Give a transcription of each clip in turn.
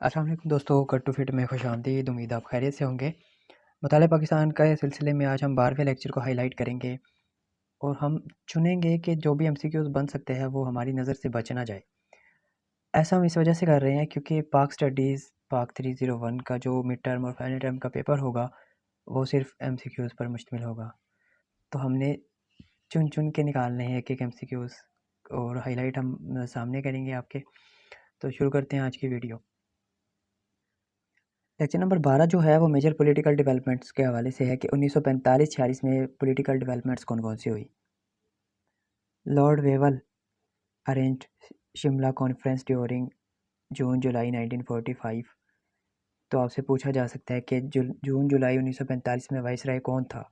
अस्सलाम वालेकुम दोस्तों, कट टू फिट में खुशामदीद। उम्मीद आप खैरियत से होंगे। मुताले पाकिस्तान का इस सिलसिले में आज हम 12वें लेक्चर को हाईलाइट करेंगे और हम चुनेंगे कि जो भी एमसीक्यूज़ बन सकते हैं वो हमारी नज़र से बच ना जाए। ऐसा हम इस वजह से कर रहे हैं क्योंकि पाक स्टडीज़ पाक 301 का जो मिड टर्म और फाइनल टर्म का पेपर होगा वो सिर्फ एमसीक्यूज़ पर मुश्तमिल होगा। तो हमने चुन चुन के निकालने हैं एक एक एमसीक्यूज़ और हाईलाइट हम सामने करेंगे आपके। तो शुरू करते हैं आज की वीडियो। लेक्चर नंबर 12 जो है वो मेजर पॉलिटिकल डेवलपमेंट्स के हवाले से है कि 1945-46 में पॉलिटिकल डेवलपमेंट्स कौन कौन सी हुई। Lord Wavell arranged Shimla conference during June July 1945। तो आपसे पूछा जा सकता है कि जून जुलाई 1945 में वाइसराय कौन था,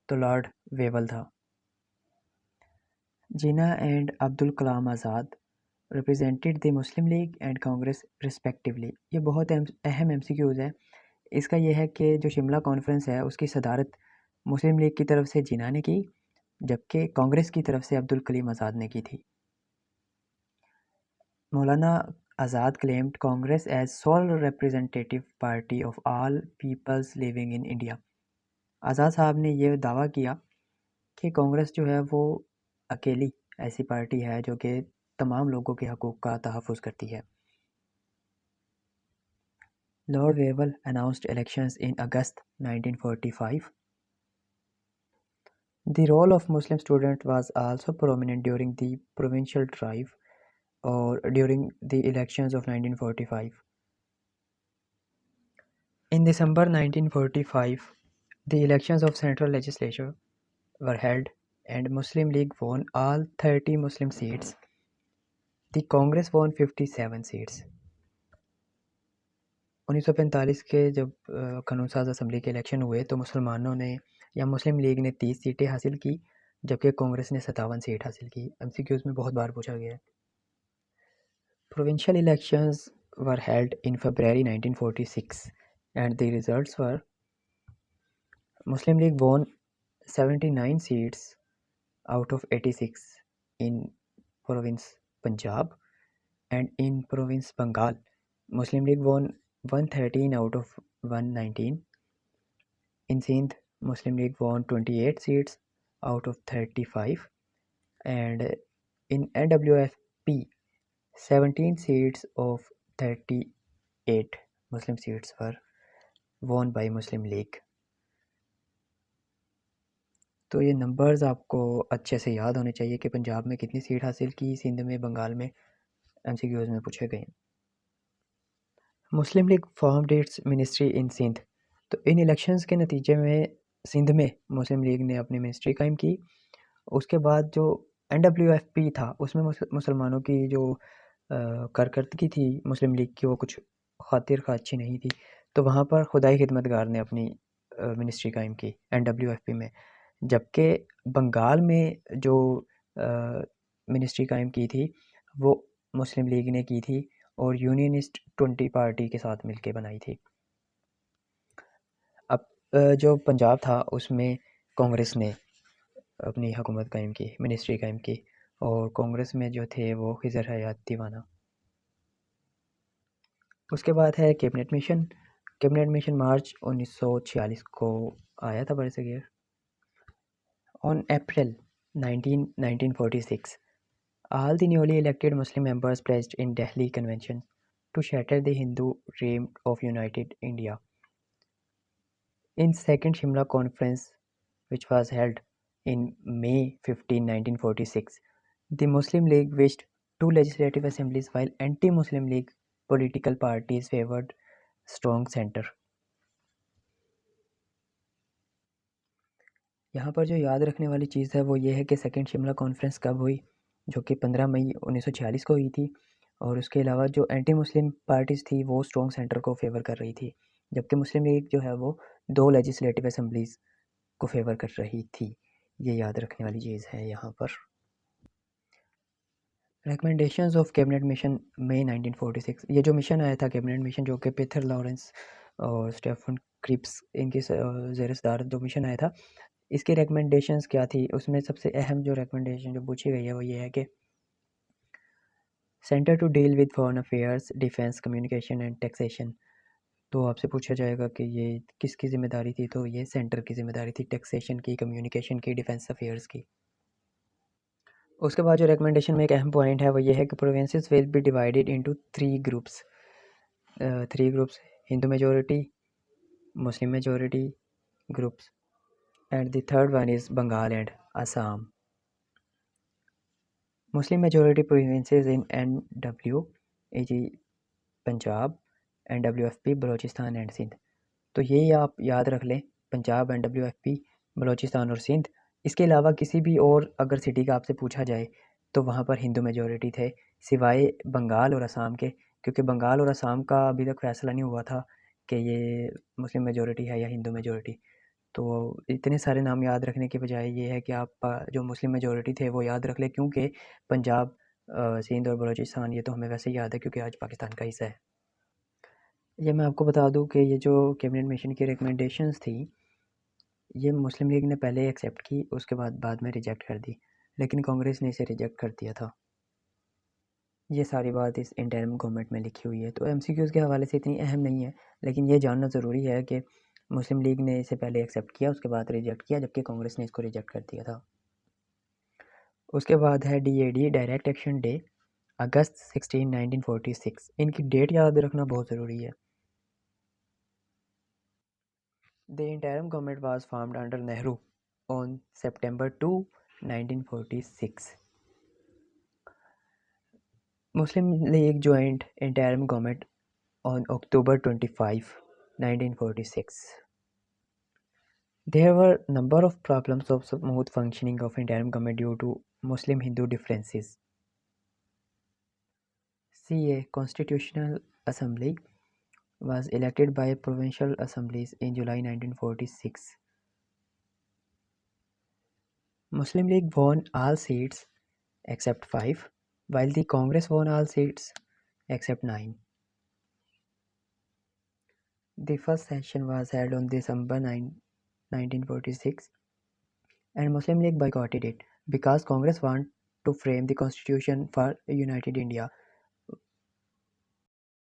तो लॉर्ड वेवल था। Jinnah and Abdul Kalam Azad represented the Muslim League and Congress respectively. ये बहुत अहम एमसीक्यूज़ है। इसका यह है कि जो शिमला कॉन्फ्रेंस है उसकी सदारत मुस्लिम लीग की तरफ से जिन्ना ने की, जबकि कांग्रेस की तरफ से अब्दुल कलीम आज़ाद ने की थी। Maulana Azad claimed Congress as sole representative party of all peoples living in India. Azad sahab ने यह दावा किया कि कांग्रेस जो है वो अकेली ऐसी पार्टी है जो कि तमाम लोगों के हकूक़ का तहफ़्फ़ुज़ करती है। Lord Wavell announced elections in August 1945. The role of Muslim students was also prominent during the provincial drive or during the elections of 1945. In December 1945, the elections of Central Legislature were held and Muslim League won all 30 Muslim seats. The Congress won 57 seats. 1945 के जब कानून साज assembly के election हुए तो मुसलमानों ने या मुस्लिम लीग ने 30 सीटें हासिल की, जबकि कांग्रेस ने 57 सीट हासिल की। एमसीक्यूज़ में बहुत बार पूछा गया है। Provincial elections were held in February 1946 and the results were Muslim League won 79 seats out of 86 in province Punjab, and in province Bengal Muslim League won 113 out of 119. In Sindh Muslim League won 28 seats out of 35, and in NWFP 17 seats of 38 Muslim seats were won by Muslim League. तो ये numbers आपको अच्छे से याद होने चाहिए कि पंजाब में कितनी सीट हासिल की, सिंध में, बंगाल में। एमसीक्यूज़ में पूछे गए। Muslim League formed its ministry in Sindh. तो इन इलेक्शंस के नतीजे में सिंध में मुस्लिम लीग ने अपनी मिनिस्ट्री कायम की। उसके बाद जो NWFP था उसमें मुसलमानों की जो कारकर्दगी थी मुस्लिम लीग की वो कुछ खातिर खा अच्छी नहीं थी, तो वहाँ पर खुदाई खिदमतगार ने अपनी मिनिस्ट्री कायम की NWFP में। जबकि बंगाल में जो मिनिस्ट्री कायम की थी वो मुस्लिम लीग ने की थी और यूनियनिस्ट 20 पार्टी के साथ मिलके बनाई थी। अब जो पंजाब था उसमें कांग्रेस ने अपनी हुकूमत कायम की, मिनिस्ट्री कायम की, और कांग्रेस में जो थे वो खिज़र हयात दीवाना। उसके बाद है cabinet mission. Cabinet mission March 1946 को आया था बड़े सगीर। On April 1946 all the newly elected Muslim members pledged in Delhi Convention to shatter the Hindu dream of united India. In second Shimla Conference, which was held in May 15, 1946, the Muslim League wished two legislative assemblies while anti-Muslim League political parties favored strong center. यहाँ पर जो याद रखने वाली चीज़ है वो ये है कि सेकेंड शिमला कॉन्फ्रेंस कब हुई, जो कि 15 मई 1946 को हुई थी, और उसके अलावा जो एंटी मुस्लिम पार्टीज़ थी वो स्ट्रॉन्ग सेंटर को फेवर कर रही थी, जबकि मुस्लिम लीग जो है वो 2 लेजिस्लेटिव असम्बलीज़ को फेवर कर रही थी। ये याद रखने वाली चीज़ है यहाँ पर। रिकमेंडेशंस ऑफ कैबिनेट मिशन मई 1946। ये जो मिशन आया था कैबिनेट मिशन, जो कि पीटर लॉरेंस और स्टेफन क्रिप्स इनकी ज़ेर सदारत जो मिशन आया था, इसकी रिकमेंडेशंस क्या थी। उसमें सबसे अहम जो रिकमेंडेशन जो पूछी गई है वो ये है कि centre to deal with foreign affairs, defence, communication and taxation. तो आपसे पूछा जाएगा कि ये किसकी ज़िम्मेदारी थी, तो ये सेंटर की ज़िम्मेदारी थी, टैक्सेशन की, कम्युनिकेशन की, डिफेंस अफेयर्स की। उसके बाद जो रिकमेंडेशन में एक अहम पॉइंट है वो ये है कि provinces will be divided into three groups, Hindu majority, Muslim majority groups, and the third one is Bengal and Assam. Muslim majority provinces in NW e.g. Punjab, NWFP Balochistan and Sindh. तो यही आप याद रख लें, पंजाब, NWFP, बलूचिस्तान और सिंध। इसके अलावा किसी भी और अगर सिटी का आपसे पूछा जाए तो वहाँ पर हिंदू मेजोरिटी थे, सिवाय बंगाल और असम के, क्योंकि बंगाल और असम का अभी तक फैसला नहीं हुआ था कि ये मुस्लिम मेजोरिटी है या हिंदू मेजोरिटी। तो इतने सारे नाम याद रखने के बजाय ये है कि आप जो मुस्लिम मेजोरिटी थे वो याद रख लें, क्योंकि पंजाब, सिंध और बलूचिस्तान ये तो हमें वैसे ही याद है क्योंकि आज पाकिस्तान का हिस्सा है। ये मैं आपको बता दूं कि ये जो कैबिनेट मिशन की रिकमेंडेशंस थी, ये मुस्लिम लीग ने पहले एक्सेप्ट की, उसके बाद में रिजेक्ट कर दी, लेकिन कांग्रेस ने इसे रिजेक्ट कर दिया था। ये सारी बात इस इंटरिम गवर्नमेंट में लिखी हुई है, तो MCQs के हवाले से इतनी अहम नहीं है, लेकिन ये जानना ज़रूरी है कि मुस्लिम लीग ने इसे पहले एक्सेप्ट किया, उसके बाद रिजेक्ट किया, जबकि कांग्रेस ने इसको रिजेक्ट कर दिया था। उसके बाद है DAD, डायरेक्ट एक्शन डे, अगस्त 16, 1946। इनकी डेट याद रखना बहुत ज़रूरी है। The interim government was formed under Nehru on September 2, 1946. Muslim League joined interim government on October 25, 1946. There were a number of problems of smooth functioning of interim government due to Muslim-Hindu differences. CA Constitutional Assembly was elected by provincial assemblies in July 1946. Muslim League won all seats except 5, while the Congress won all seats except 9. The first session was held on December 1946, and Muslim League boycotted it because Congress wanted to frame the constitution for a united India.